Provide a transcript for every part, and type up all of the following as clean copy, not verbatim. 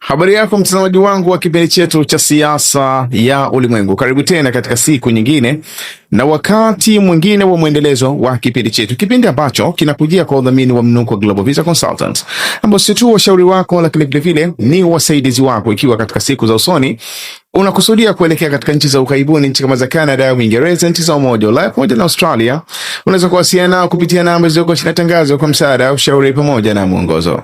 Habari yako mtazamaji wangu wa kipindi chetu cha siasa ya ulimwengu. Karibu tena katika siku nyingine na wakati mwingine wa mwendelezo wa kipindi chetu. Kipindi ambacho kinakujia kwa udhamini wa Mnuko Global Visa Consultants, ambao sio tu washauri wako lakini vile vile ni wasaidizi wako ikiwa katika siku za usoni unakusudia kuelekea katika nchi za ughaibuni, nchi kama za Canada, Uingereza, nchi za Umoja wa Ulaya pamoja na Australia. Unaweza kuwasiliana nao kupitia namba zilizoko chini ya tangazo kwa msaada, ushauri pamoja na mwongozo.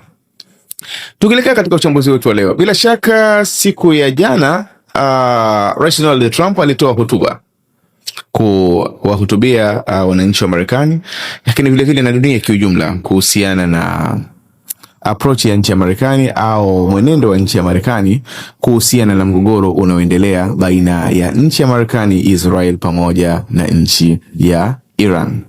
Tukielekea katika uchambuzi wetu wa leo, bila shaka siku ya jana Rais Donald Trump alitoa hotuba kuwahutubia wananchi wa Marekani, lakini vile vile na dunia kiujumla kuhusiana na approach ya nchi ya Marekani au mwenendo wa nchi ya Marekani kuhusiana na mgogoro unaoendelea baina ya nchi ya Marekani, Israel pamoja na nchi ya Iran.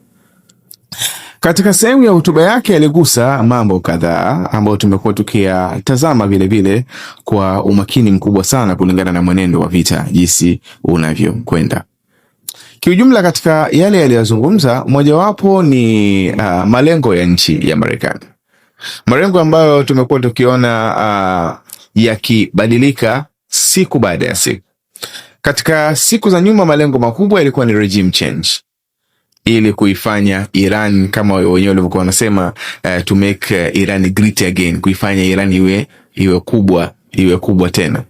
Katika sehemu ya hotuba yake aligusa mambo kadhaa ambayo tumekuwa tukiyatazama vile vile kwa umakini mkubwa sana kulingana na mwenendo wa vita jinsi unavyokwenda. Kiujumla katika yale aliyozungumza, mojawapo ni malengo ya nchi ya Marekani. Malengo ambayo tumekuwa tukiona yakibadilika siku baada ya siku. Katika siku za nyuma malengo makubwa yalikuwa ni regime change, ili kuifanya Iran kama wenyewe walivyokuwa wanasema to make Iran great again, kuifanya Iran iwe kubwa tena.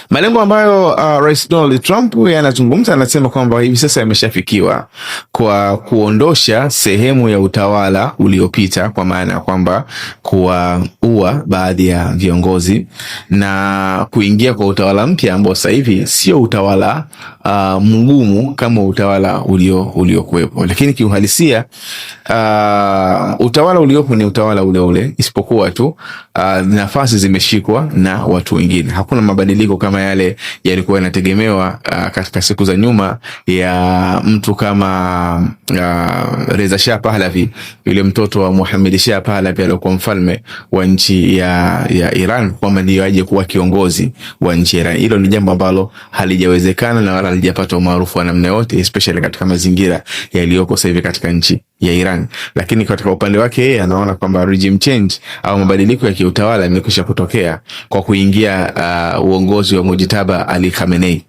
Malengo ambayo Rais Donald Trump anazungumza, anasema kwamba hivi sasa yameshafikiwa kwa kuondosha sehemu ya utawala uliopita, kwa maana ya kwamba kuwaua baadhi ya viongozi na kuingia kwa utawala mpya ambao sasa hivi sio utawala mgumu kama utawala uliokuwepo, lakini kiuhalisia utawala uliopo ni utawala ule ule, isipokuwa tu nafasi zimeshikwa na watu wengine. Hakuna mabadiliko kama yale yalikuwa yanategemewa katika siku za nyuma ya mtu kama Reza Shah Pahlavi, yule mtoto wa Mohammad Shah Pahlavi aliyekuwa mfalme wa nchi ya Iran, kwamba ndiye aje kuwa kiongozi wa nchi ya Iran. Hilo ni jambo ambalo halijawezekana na wala halijapata umaarufu wa namna yote, especially katika mazingira yaliyoko sasa hivi katika nchi ya Iran. Lakini katika upande wake yeye anaona kwamba regime change au mabadiliko ya kiutawala yamekwisha kutokea kwa kuingia uongozi wa Mujtaba Ali Khamenei.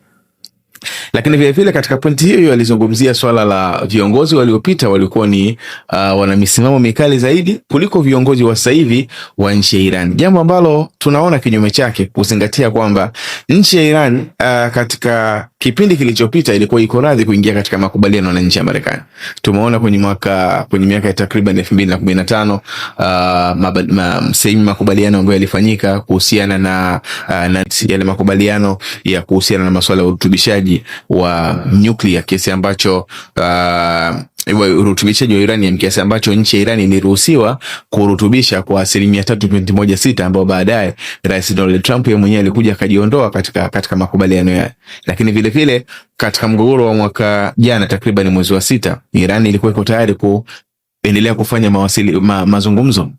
Lakini vile vile katika pointi hiyo alizungumzia swala la viongozi waliopita walikuwa ni wana misimamo mikali zaidi kuliko viongozi wa sasa hivi wa nchi ya Iran, jambo ambalo tunaona kinyume chake, kuzingatia kwamba nchi ya Iran katika kipindi kilichopita ilikuwa iko radhi kuingia katika makubaliano na nchi ya Marekani. Tumeona kwenye miaka ya takriban 2015 sehemu makubaliano ambayo yalifanyika kuhusiana na yale makubaliano ya kuhusiana na masuala ya urutubishaji wa nuclear, kiasi ambacho urutubishaji wa uranium, kiasi ambacho nchi ya Iran iliruhusiwa kurutubisha kwa 3.16, ambao baadaye Rais Donald Trump yeye mwenyewe alikuja akajiondoa katika makubaliano yale. Lakini vile vile katika mgogoro wa mwaka jana takriban mwezi wa 6, Iran ilikuwa iko tayari kuendelea kufanya mazungumzo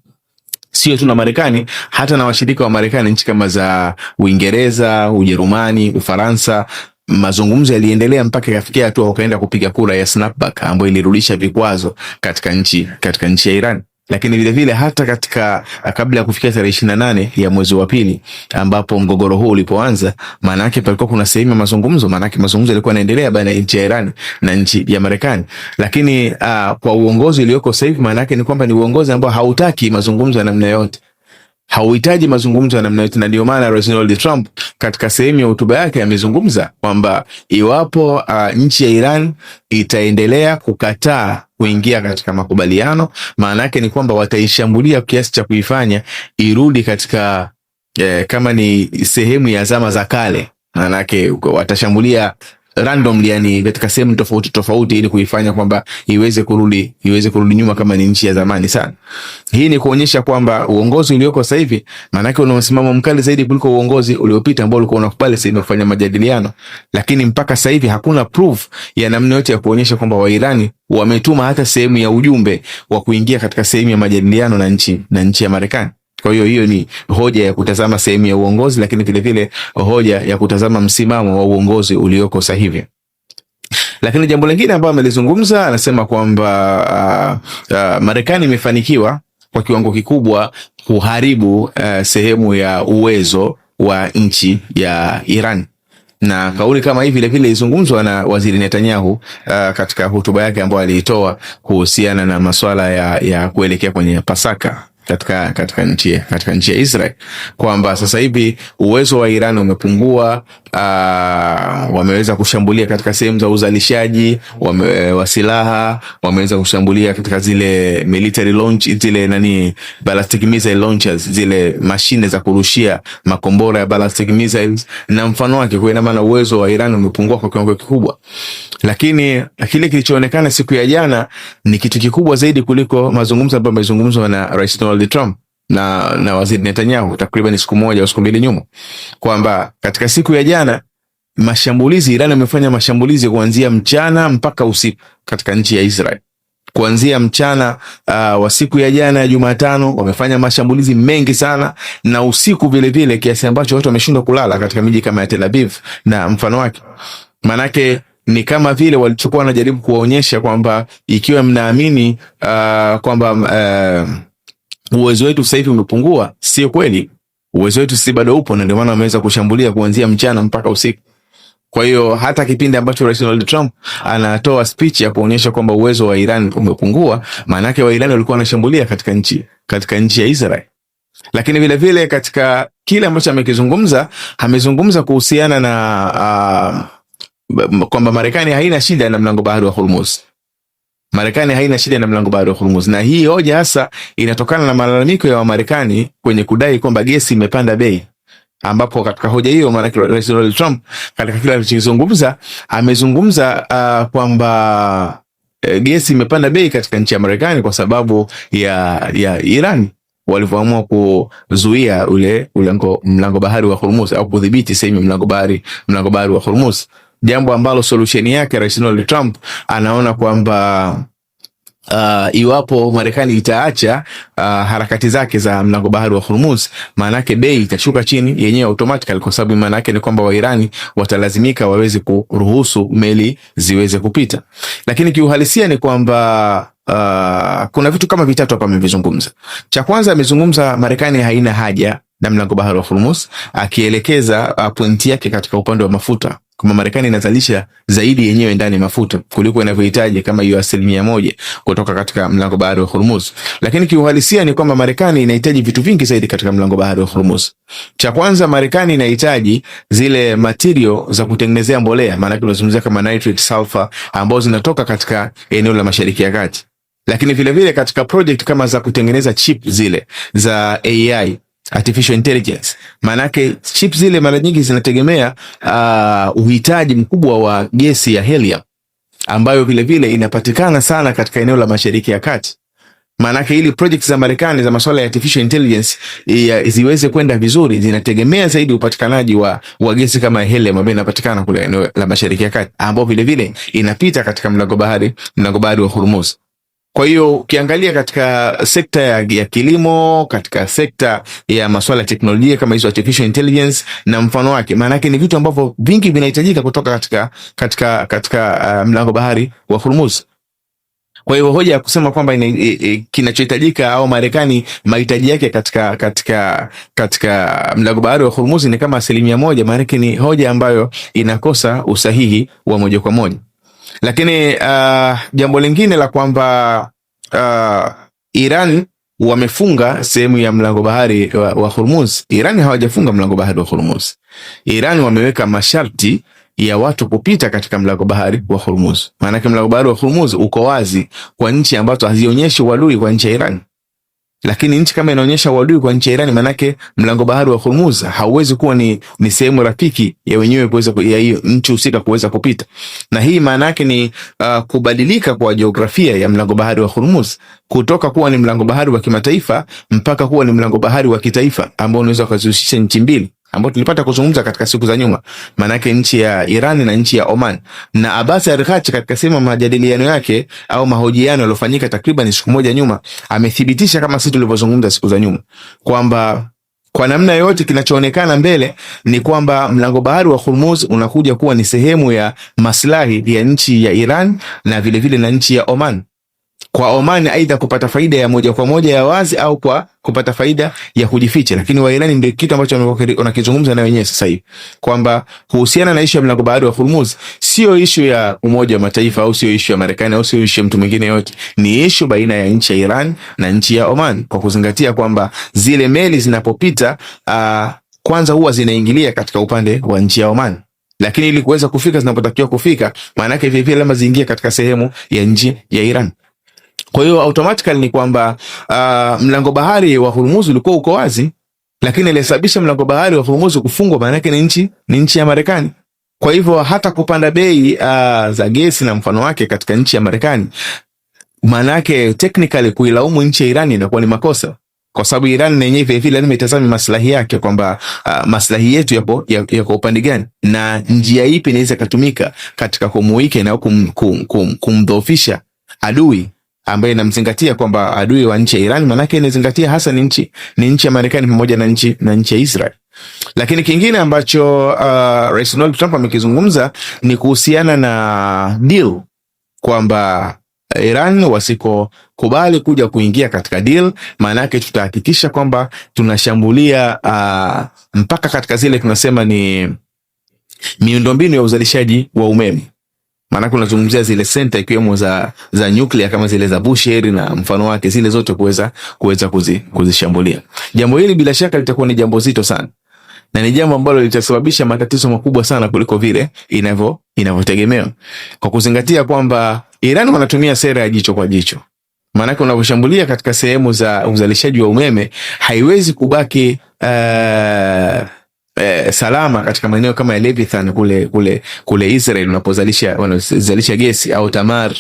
sio tu na Marekani, hata na washirika wa Marekani, nchi kama za Uingereza, Ujerumani, Ufaransa. Mazungumzo yaliendelea mpaka ikafikia hatua wakaenda kupiga kura ya snapback ambayo ilirudisha vikwazo katika nchi ya Iran. Lakini vile vile hata kabla ya kufikia tarehe 28 ya mwezi wa pili ambapo mgogoro huu ulipoanza, maana yake palikuwa kuna sehemu ya mazungumzo, maana yake mazungumzo yalikuwa yanaendelea baina ya nchi ya Iran na nchi ya Marekani. Lakini kwa uongozi ulioko sasa hivi, maana yake ni kwamba ni uongozi ambao hautaki mazungumzo ya namna yote, hauhitaji mazungumzo ya namna yote. Na ndio maana Rais Donald Trump katika sehemu ya hotuba yake amezungumza kwamba iwapo nchi ya Iran itaendelea kukataa kuingia katika makubaliano, maana yake ni kwamba wataishambulia kiasi cha kuifanya irudi katika kama ni sehemu ya zama za kale. Maana yake watashambulia randomly, yani katika sehemu tofauti ili kuifanya kwamba iweze kurudi nyuma kama ni nchi ya zamani sana. Hii ni kuonyesha kwamba uongozi ulioko sasa hivi maana yake una msimamo mkali zaidi kuliko uongozi uliopita ambao ulikuwa unakubali sasa kufanya majadiliano. Lakini mpaka sasa hivi hakuna proof ya namna yote ya kuonyesha kwamba Wairani wametuma hata sehemu ya ujumbe wa kuingia katika sehemu ya majadiliano na nchi ya Marekani. Kwa hiyo ni hoja ya kutazama sehemu ya uongozi, lakini vile vile hoja ya kutazama msimamo wa uongozi ulioko sasa hivi. Lakini jambo lingine ambalo amelizungumza, anasema kwamba Marekani imefanikiwa kwa kiwango kikubwa kuharibu sehemu ya uwezo wa nchi ya Iran. Na kauli kama hii vile vile izungumzwa na Waziri Netanyahu katika hotuba yake ambayo aliitoa kuhusiana na masuala ya kuelekea kwenye Pasaka katika nchi ya Israel, kwamba sasa hivi uwezo wa Iran umepungua. Wameweza kushambulia katika sehemu za uzalishaji wa silaha, wameweza kushambulia katika zile military launch, zile ballistic missile launchers, zile mashine za kurushia makombora ya ballistic missiles na mfano wake. Kwa maana uwezo wa Iran umepungua kwa kiwango kikubwa, lakini kile kilichoonekana siku ya jana ni kitu kikubwa zaidi kuliko mazungumzo ambayo yamezungumzwa na Rais Donald Trump na Waziri Netanyahu takriban siku moja au siku mbili nyuma, kwamba katika siku ya jana Iran imefanya mashambulizi kuanzia mchana mpaka usiku katika nchi ya Israel. Kuanzia mchana wa siku ya jana Jumatano wamefanya mashambulizi mengi sana, na usiku vile vile, kiasi ambacho watu wameshindwa kulala katika miji kama ya Tel Aviv na mfano wake. Manake ni kama vile walichokuwa wanajaribu kuwaonyesha kwamba ikiwa mnaamini kwamba uwezo wetu sasa hivi umepungua, sio kweli. Uwezo wetu si bado upo, na ndio maana wameweza kushambulia kuanzia mchana mpaka usiku. Kwa hiyo hata kipindi ambacho Rais Donald Trump anatoa speech ya kuonyesha kwamba uwezo wa Iran umepungua, maana yake wa Iran walikuwa wanashambulia katika nchi ya Israel. Lakini vile vile katika kile ambacho amezungumza kuhusiana na kwamba Marekani haina shida na mlango bahari wa Hormuz. Marekani haina shida na mlango bahari wa Hormuz, na hii hoja hasa inatokana na malalamiko ya Wamarekani kwenye kudai kwamba gesi imepanda bei, ambapo katika hoja hiyo maana Rais Donald Trump katika kile alichozungumza amezungumza kwamba gesi imepanda bei katika nchi ya Marekani kwa sababu ya Iran walivyoamua kuzuia ule mlango bahari wa Hormuz au kudhibiti sehemu mlango bahari wa Hormuz, jambo ambalo solution yake Rais Donald Trump anaona kwamba iwapo Marekani itaacha harakati zake za mlango bahari wa Hormuz, maana yake bei itashuka chini yenyewe automatically, kwa sababu maana yake ni kwamba Wairani watalazimika waweze kuruhusu meli ziweze kupita. Lakini kiuhalisia ni kwamba kuna vitu kama vitatu hapa amevizungumza. Cha kwanza amezungumza Marekani haina haja na mlango bahari wa Hormuz, akielekeza pointi yake katika upande wa mafuta, kama Marekani inazalisha zaidi yenyewe ndani mafuta kuliko inavyohitaji kama hiyo 1% kutoka katika mlango bahari wa Hormuz. Lakini kiuhalisia ni kwamba Marekani inahitaji vitu vingi zaidi katika mlango bahari wa Hormuz. Cha kwanza, Marekani inahitaji zile material za kutengenezea mbolea, maana tunazungumzia kama nitrate, sulfur, ambazo zinatoka katika eneo la Mashariki ya Kati. Lakini vile vile katika project kama za kutengeneza chip zile za AI, artificial intelligence, manake chip zile mara nyingi zinategemea uhitaji mkubwa wa gesi ya helium, ambayo vile vile inapatikana sana katika eneo la Mashariki ya Kati. Manake ili project za Marekani za masuala ya artificial intelligence ziweze kwenda vizuri, zinategemea zaidi upatikanaji wa gesi kama helium ambayo inapatikana kule eneo la Mashariki ya Kati, ambayo vile vile inapita katika mlango bahari wa Hormuz. Kwa hiyo ukiangalia katika sekta ya kilimo, katika sekta ya masuala ya teknolojia kama hizo artificial intelligence na mfano wake, maana yake ni vitu ambavyo vingi vinahitajika kutoka katika mlango bahari wa Hormuz. Kwa hiyo hoja ya kusema kwamba kinachohitajika au Marekani mahitaji yake katika mlango bahari wa Hormuz ni kama 1%, maana yake ni hoja ambayo inakosa usahihi wa moja kwa moja. Lakini jambo lingine la kwamba Iran wamefunga sehemu ya mlango bahari wa Hormuz. Iran hawajafunga mlango bahari wa Hormuz. Iran wameweka masharti ya watu kupita katika mlango bahari wa Hormuz. Maana mlango bahari wa Hormuz uko wazi kwa nchi ambazo hazionyeshi uadui kwa nchi ya Iran. Lakini nchi kama inaonyesha uadui kwa nchi ya Iran, manake mlango bahari wa Hormuz hauwezi kuwa ni sehemu rafiki ya wenyewe ya hiyo nchi husika kuweza kupita. Na hii maana yake ni kubadilika kwa jiografia ya mlango bahari wa Hormuz kutoka kuwa ni mlango bahari wa kimataifa mpaka kuwa ni mlango bahari wa kitaifa ambao unaweza kuzihusisha nchi mbili ambao tulipata kuzungumza katika siku za nyuma, maana yake nchi ya Iran na nchi ya Oman. Na Abbas Araghchi katika sema majadiliano yake au mahojiano yaliyofanyika takriban siku moja nyuma, amethibitisha kama sisi tulivyozungumza siku za nyuma kwamba kwa namna yote kinachoonekana mbele ni kwamba mlango bahari wa Hormuz unakuja kuwa ni sehemu ya maslahi ya nchi ya Iran na vile vile na nchi ya Oman. kwa Oman, aidha kupata faida ya moja kwa moja ya wazi au kwa kupata faida ya kujificha. Lakini wa Iran ndio kitu ambacho wanakizungumza na wenyewe sasa hivi, kwamba kuhusiana na issue ya mlango bahari wa Hormuz sio issue ya Umoja wa Mataifa au sio issue ya Marekani au sio issue ya mtu mwingine yote, ni issue baina ya nchi ya Iran na nchi ya Oman, kwa kuzingatia kwamba zile meli zinapopita kwanza huwa zinaingilia katika upande wa nchi ya Oman, lakini ili kuweza kufika zinapotakiwa kufika, maana yake vile vile lazima ziingie katika sehemu ya nchi ya Iran. Kwa hiyo automatically ni kwamba mlango bahari wa Hormuz ulikuwa uko wazi, lakini ilisababisha mlango bahari wa Hormuz kufungwa maana yake ni nchi ya Marekani. Kwa hivyo hata kupanda bei za gesi na mfano wake katika nchi ya Marekani, maana yake technically kuilaumu nchi ya Iran inakuwa ni makosa, kwa sababu Iran yenyewe vile vile lazima itazame maslahi yake, kwamba maslahi yetu yako upande gani na njia ipi inaweza kutumika katika kumuike na kumdhoofisha adui ambaye inamzingatia kwamba adui wa nchi ya Iran manake inazingatia hasa ni nchi ya Marekani pamoja na nchi ya Israel. Lakini kingine ambacho Rais Donald Trump amekizungumza ni kuhusiana na deal, kwamba Iran wasikokubali kuja kuingia katika deal, maana yake tutahakikisha kwamba tunashambulia mpaka katika zile tunasema ni miundombinu ya uzalishaji wa umeme. Maana kunazungumzia zile center ikiwemo za nuclear kama zile za Bushehr na mfano wake, zile zote kuweza kuzishambulia. Jambo hili bila shaka litakuwa ni jambo zito sana, na ni jambo ambalo litasababisha matatizo makubwa sana kuliko vile inavyotegemewa, kwa kuzingatia kwamba Iran wanatumia sera ya jicho kwa jicho. Maana unaposhambulia katika sehemu za uzalishaji wa umeme, haiwezi kubaki salama katika maeneo kama ya Leviathan kule Israel wanazalisha gesi, au Tamar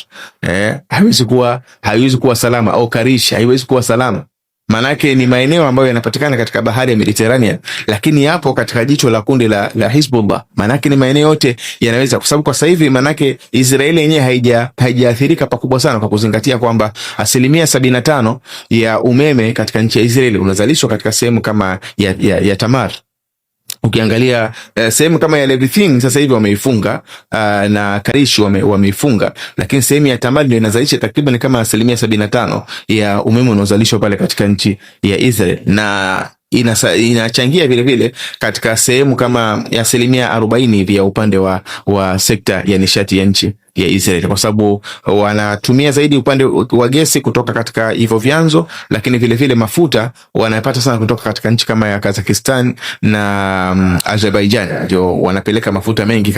haiwezi kuwa salama, au Karish haiwezi kuwa salama. Manake ni maeneo ambayo yanapatikana katika bahari ya Mediterranean, lakini yapo katika jicho la kundi la Hezbollah. Manake ni maeneo yote yanaweza, kwa sababu kwa sasa hivi manake Israeli yenyewe haijaathirika pakubwa sana, kwa kuzingatia kwamba 75% ya umeme katika nchi ya Israeli unazalishwa katika sehemu kama ya Tamar. Ukiangalia sehemu kama ya Leviathan sasa hivi wameifunga, na Karish wameifunga, lakini sehemu ya Tamar ndio inazalisha takriban kama 75% ya umeme unaozalishwa pale katika nchi ya Israel, na inachangia vile vile katika sehemu kama ya 40% hivi ya upande wa sekta ya nishati ya nchi ya Israel, kwa sababu wanatumia zaidi upande wa gesi kutoka katika hivyo vyanzo, lakini vile vile mafuta wanapata sana kutoka katika nchi kama ya Kazakhstan na Azerbaijan, ndio wanapeleka mafuta mengi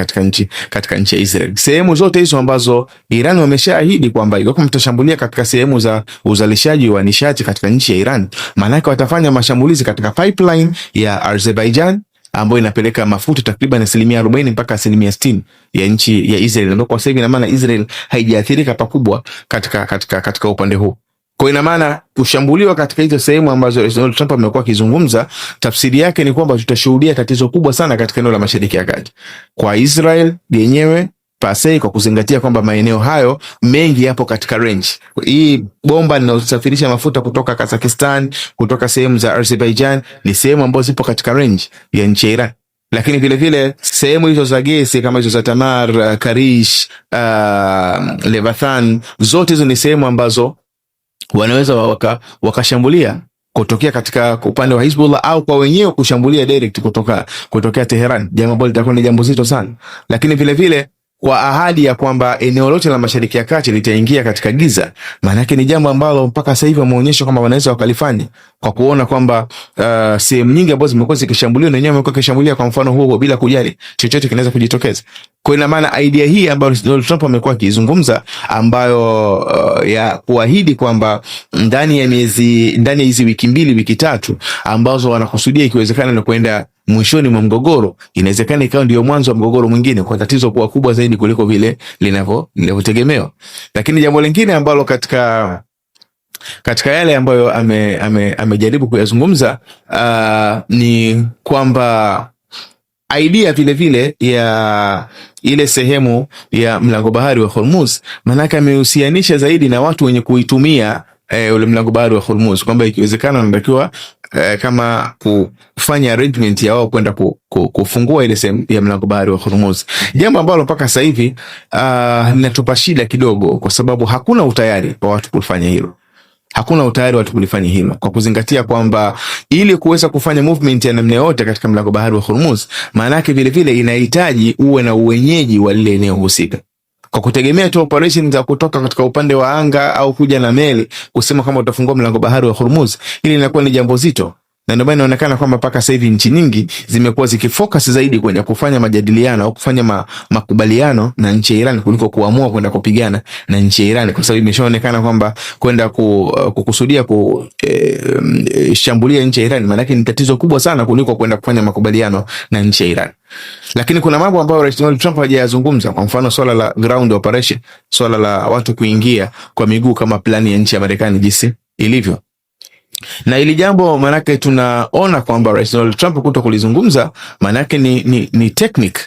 katika nchi ya Israel. Sehemu zote hizo ambazo Iran wameshaahidi kwamba ikiwa mtashambulia katika sehemu za uzalishaji wa nishati katika nchi ya Iran, maana yake watafanya mashambulizi katika pipeline ya Azerbaijan ambayo inapeleka mafuta takriban 40% mpaka 60% ya nchi ya Israel. Ndio kwa sasa hivi ina maana Israel haijaathirika pakubwa katika upande huu. Kwa ina maana kushambuliwa katika hizo sehemu ambazo Donald Trump amekuwa akizungumza, tafsiri yake ni kwamba tutashuhudia tatizo kubwa sana katika eneo la Mashariki ya Kati kwa Israel yenyewe pasei, kwa kuzingatia kwamba maeneo hayo mengi yapo katika range. Hii bomba linalosafirisha mafuta kutoka Kazakhstan, kutoka sehemu za Azerbaijan, ni sehemu ambazo zipo katika range ya nchi ya Iran. Lakini vile vile sehemu hizo za gesi kama hizo za Tamar, Karish, Leviathan, zote hizo ni sehemu ambazo wanaweza wakashambulia kutokea katika upande wa Hezbollah, au kwa wenyewe kushambulia direct kutokea Tehran, jambo ambalo litakuwa ni jambo zito sana. Lakini vile vile kwa ahadi ya kwamba eneo lote la Mashariki ya Kati litaingia katika giza, maana yake ni jambo ambalo mpaka sasa hivi wameonyesha kwamba wanaweza wakalifanya, kwa kuona kwamba sehemu nyingi ambazo zimekuwa zikishambuliwa na wenyewe wamekuwa kishambulia kwa mfano huo bila kujali chochote kinaweza kujitokeza. Kwa ina maana idea hii ambayo Donald Trump amekuwa akizungumza, ambayo ya kuahidi kwamba ndani ya hizi wiki 2 wiki 3 ambazo wanakusudia ikiwezekana na kwenda mwishoni mwa mgogoro, inawezekana ikawa ndio mwanzo wa mgogoro mwingine, kwa tatizo kuwa kubwa zaidi kuliko vile linavyotegemewa. Lakini jambo lingine ambalo katika yale ambayo amejaribu kuyazungumza ni kwamba idea vile vile ya ile sehemu ya mlango bahari wa Hormuz, manaka amehusianisha zaidi na watu wenye kuitumia ule mlango bahari wa Hormuz, kwamba ikiwezekana wanatakiwa kama kufanya arrangement ya wao kwenda kufungua ile sehemu ya mlango bahari wa Hormuz, jambo ambalo mpaka sasa hivi linatupa shida kidogo, kwa sababu hakuna utayari wa watu kufanya hilo. Hakuna utayari watu kulifanya hilo, kwa kuzingatia kwamba ili kuweza kufanya movement ya namna yote katika mlango bahari wa Hormuz, maana yake vile vile inahitaji uwe na uwenyeji wa lile eneo husika. Kwa kutegemea tu operation za kutoka katika upande wa anga au kuja na meli kusema kama utafungua mlango bahari wa Hormuz, ili linakuwa ni jambo zito. Na ndio maana inaonekana kwamba mpaka sasa hivi nchi nyingi zimekuwa zikifocus zaidi kwenye kufanya majadiliano au kufanya makubaliano na nchi ya Iran kuliko kuamua kwenda kupigana na nchi ya Iran, kwa sababu imeshaonekana kwamba kwenda kukusudia kushambulia nchi ya Iran maana yake ni tatizo kubwa sana kuliko kwenda kufanya makubaliano na nchi ya Iran. Lakini kuna mambo ambayo Rais Donald Trump hajayazungumza, kwa mfano swala la ground operation, swala la watu kuingia kwa miguu kama plani ya nchi ya Marekani jinsi ilivyo. Na ili jambo manake tunaona kwamba Rais Donald Trump kuto kulizungumza manake ni technique,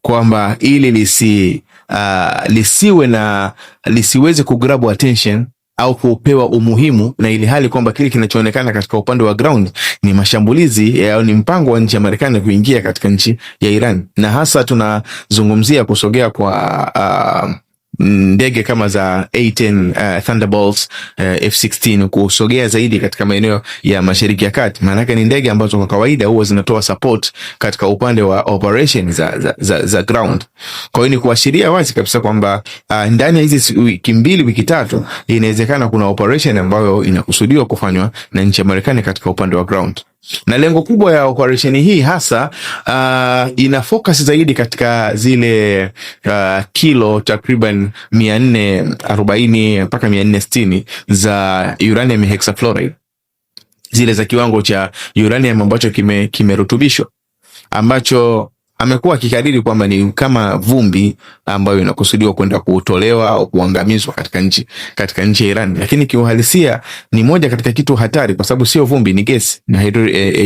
kwamba ili lisiweze kugrab attention au kupewa umuhimu, na ili hali kwamba kile kinachoonekana katika upande wa ground ni mashambulizi au ni mpango wa nchi ya Marekani kuingia katika nchi ya Iran. Na hasa tunazungumzia kusogea kwa ndege kama za A10 Thunderbolts, F-16 kusogea zaidi katika maeneo ya Mashariki ya Kati. Maana yake ni ndege ambazo kwa kawaida huwa zinatoa support katika upande wa operation za ground. Kwa hiyo ni kuashiria wazi kabisa kwamba ndani ya hizi wiki mbili, wiki tatu, inawezekana kuna operation ambayo inakusudiwa kufanywa na nchi ya Marekani katika upande wa ground. Na lengo kubwa ya operation hii hasa ina focus zaidi katika zile kilo takriban 440 mpaka 460 za uranium hexafluoride, zile za kiwango cha uranium ambacho kimerutubishwa, ambacho amekuwa akikariri kwamba ni kama vumbi ambayo inakusudiwa kwenda kutolewa au kuangamizwa katika nchi ya Iran. Lakini kiuhalisia ni moja katika kitu hatari, kwa sababu sio vumbi, ni gesi. Na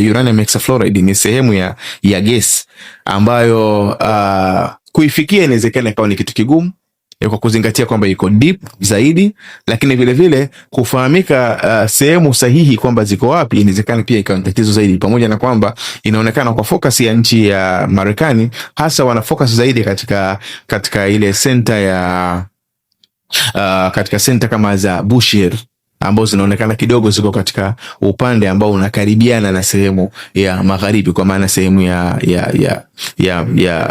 uranium hexafluoride ni sehemu ya gesi ambayo kuifikia inawezekana ikawa ni kitu kigumu, kwa kuzingatia kwamba iko deep zaidi, lakini vile vile kufahamika sehemu sahihi kwamba ziko wapi inawezekana pia ikawa tatizo zaidi, pamoja na kwamba inaonekana kwa focus ya nchi ya Marekani hasa wana focus zaidi katika ile center ya katika center kama za Bushehr, ambazo zinaonekana kidogo ziko katika upande ambao unakaribiana na sehemu ya magharibi, kwa maana sehemu ya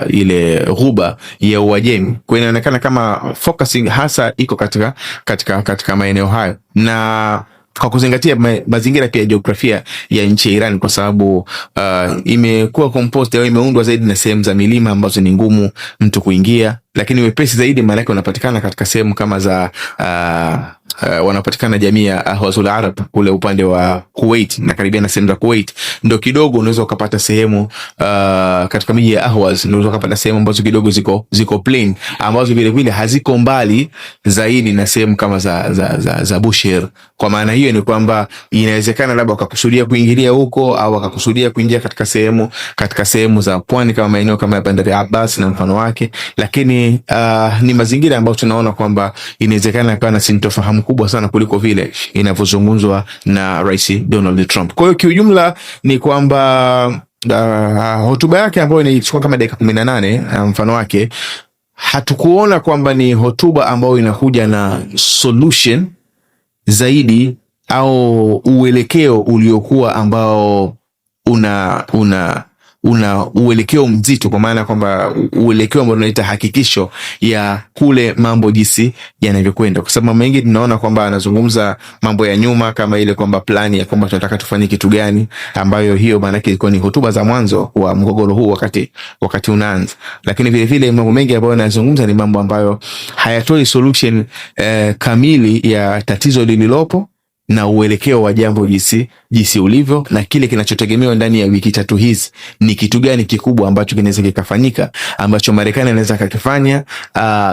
ile ghuba ya Uajemi. Kwa hiyo inaonekana kama focusing hasa iko katika maeneo hayo, na kwa kuzingatia mazingira pia jiografia ya nchi ya Iran, kwa sababu imekuwa composed au imeundwa zaidi na sehemu za milima ambazo ni ngumu mtu kuingia, lakini wepesi zaidi maana yake unapatikana katika sehemu kama za wanapatikana jamii ya Ahwazul Arab kule upande wa Kuwait na karibia na sehemu za Kuwait, ndio kidogo unaweza ukapata sehemu katika miji ya Ahwaz, unaweza ukapata sehemu ambazo kidogo ziko plain, ambazo vile vile haziko mbali zaidi na sehemu kama za Bushehr. Kwa maana hiyo ni kwamba inawezekana labda wakakusudia kuingilia huko au wakakusudia kuingia katika sehemu za pwani kama maeneo kama ya Bandari Abbas na mfano wake, lakini ni mazingira ambayo tunaona kwamba inawezekana kana na sintofahamu kubwa sana kuliko vile inavyozungumzwa na Rais Donald Trump. Kwa hiyo kiujumla ni kwamba hotuba yake ambayo inachukua kama dakika 18 mfano wake, hatukuona kwamba ni hotuba ambayo inakuja na solution zaidi au uelekeo uliokuwa ambao una uelekeo mzito, kwa maana kwamba uelekeo ambao unaita hakikisho ya kule mambo jinsi yanavyokwenda, kwa sababu mengi tunaona kwamba anazungumza mambo ya nyuma kama ile kwamba plani ya kwamba tunataka tufanye kitu gani, ambayo hiyo maana yake ilikuwa ni hotuba za mwanzo wa mgogoro huu wakati unaanza. Lakini vile vile mambo mengi ambayo anazungumza ni mambo ambayo hayatoi solution kamili ya tatizo lililopo na uelekeo wa jambo jinsi ulivyo, na kile kinachotegemewa ndani ya wiki tatu hizi ni kitu gani kikubwa ambacho kinaweza kikafanyika, ambacho Marekani anaweza kukifanya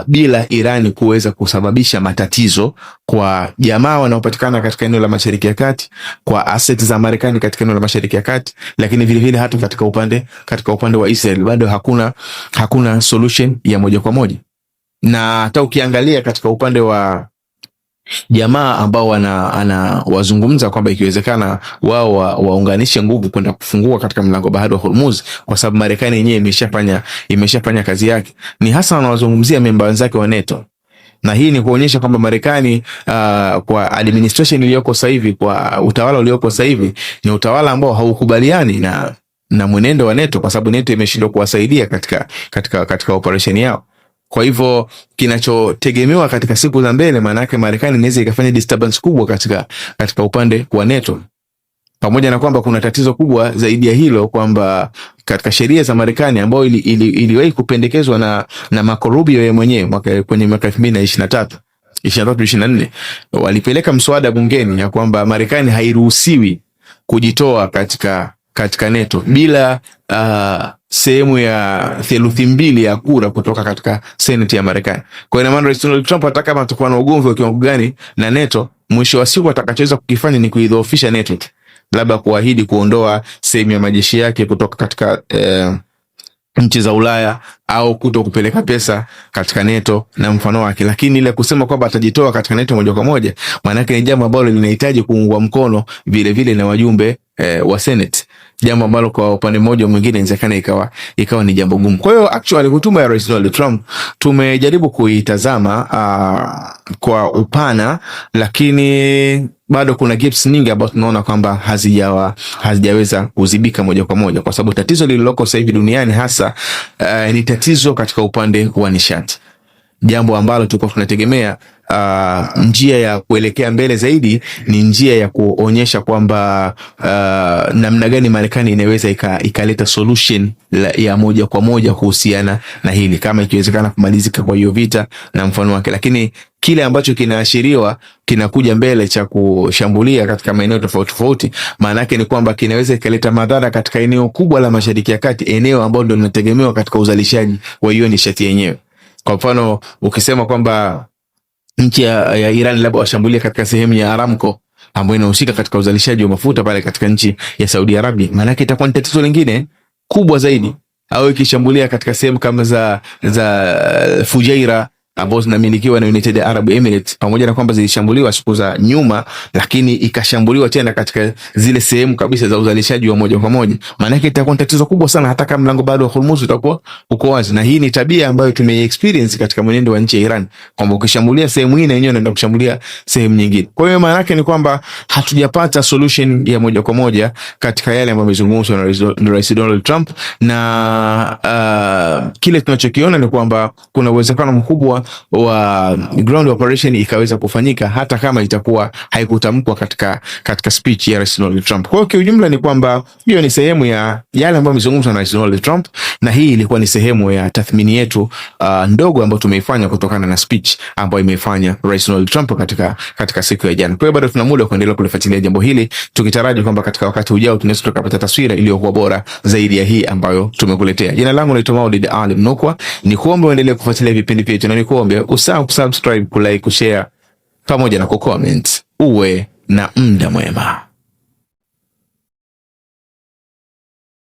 bila Irani kuweza kusababisha matatizo kwa jamaa wanaopatikana katika eneo la Mashariki ya Kati, kwa assets za Marekani katika eneo la Mashariki ya Kati, lakini vile vile hata katika upande wa Israel bado hakuna solution ya moja kwa moja. Na hata ukiangalia katika upande wa jamaa ambao wazungumza kwamba ikiwezekana wao waunganishe nguvu kwenda kufungua katika mlango bahari wa Hormuz, kwa sababu Marekani yenyewe imeshafanya kazi yake. Ni hasa wanawazungumzia memba wenzake wa NATO, na hii ni kuonyesha kwamba Marekani kwa administration iliyoko sasa hivi, kwa utawala ulioko sasa hivi, ni utawala ambao haukubaliani na mwenendo wa NATO, kwa sababu NATO imeshindwa kuwasaidia katika operation yao. Kwa hivyo kinachotegemewa katika siku za mbele, maana yake Marekani inaweza ikafanya disturbance kubwa katika upande wa NATO. Pamoja na kwamba kuna tatizo kubwa zaidi ya hilo, kwamba katika sheria za Marekani ambayo iliwahi kupendekezwa na Marco Rubio yeye mwenyewe kwenye mwaka 2023-24 walipeleka mswada bungeni ya kwamba Marekani hairuhusiwi kujitoa katika NATO bila sehemu ya 2/3 ya kura kutoka katika Senate ya Marekani. Kwa ina maana Rais Donald Trump hata kama atakuwa na ugomvi wa kiwango gani na NATO, mwisho wa siku atakachoweza kukifanya ni kuidhoofisha NATO, labda kuahidi kuondoa sehemu ya majeshi yake kutoka katika nchi za Ulaya au kuto kupeleka pesa katika NATO na mfano wake. Lakini ile kusema kwamba atajitoa katika NATO moja kwa moja, maana yake ni jambo ambalo linahitaji kuungwa mkono vile vile na wajumbe wa Senate, jambo ambalo kwa upande mmoja mwingine inawezekana ikawa ni jambo gumu. Kwa hiyo actually hotuba ya Rais Donald Trump tumejaribu kuitazama kwa upana, lakini bado kuna gaps nyingi ambazo tunaona kwamba hazijaweza kuzibika moja kwa moja, kwa sababu tatizo lililoko sasa hivi duniani hasa ni tatizo katika upande wa nishati, jambo ambalo tulikuwa tunategemea njia ya kuelekea mbele zaidi ni njia ya kuonyesha kwamba namna gani Marekani inaweza ikaleta solution ya moja kwa moja kuhusiana na hili, kama ikiwezekana kumalizika kwa hiyo vita na mfano wake. Lakini kile ambacho kinaashiriwa kinakuja mbele cha kushambulia katika maeneo tofauti tofauti, maana yake ni kwamba kinaweza ikaleta madhara katika eneo kubwa la Mashariki ya Kati, eneo ambalo ndio linategemewa katika uzalishaji wa hiyo nishati yenyewe. Kwa mfano ukisema kwamba nchi ya Iran labda washambulia katika sehemu ya Aramco ambayo inahusika katika uzalishaji wa mafuta pale katika nchi ya Saudi Arabia, maana yake itakuwa ni tatizo lingine kubwa zaidi. Au ikishambulia katika sehemu kama za Fujairah ambazo zinamilikiwa na United Arab Emirates, pamoja na kwamba zilishambuliwa siku za nyuma, lakini ikashambuliwa tena katika zile sehemu kabisa za uzalishaji wa moja kwa moja, maana yake itakuwa tatizo kubwa sana, hata kama mlango bado wa Hormuz utakuwa uko wazi. Na hii ni tabia ambayo tumeexperience katika mwenendo wa nchi ya Iran, kwamba ukishambulia sehemu hii na yenyewe unaenda kushambulia sehemu nyingine. Kwa hiyo maana yake ni kwamba hatujapata solution ya moja kwa moja katika yale ambayo yamezungumzwa na Rais Donald Trump, na kile tunachokiona ni kwamba kuna uwezekano mkubwa wa ground operation ikaweza kufanyika hata kama itakuwa haikutamkwa katika speech ya Rais Donald Trump. Kwa hiyo kwa ujumla ni kwamba hiyo ni sehemu ya yale ambayo yamezungumzwa na Rais Donald Trump, na hii ilikuwa ni sehemu ya tathmini yetu ndogo ambayo tumeifanya kutokana na speech ambayo imefanya Rais Donald Trump katika siku ya jana. Kwa hiyo bado tuna muda kuendelea kulifuatilia jambo hili, tukitaraji kwamba katika wakati ujao tunaweza tukapata taswira iliyokuwa bora zaidi ya hii ambayo tumekuletea. Jina langu naitwa Maulid Ali Mnukwa, ni kuombe uendelee kufuatilia vipindi vyetu, na ni kuombe usahau kusubscribe, kulike, kushare pamoja na kucomment. Uwe na muda mwema.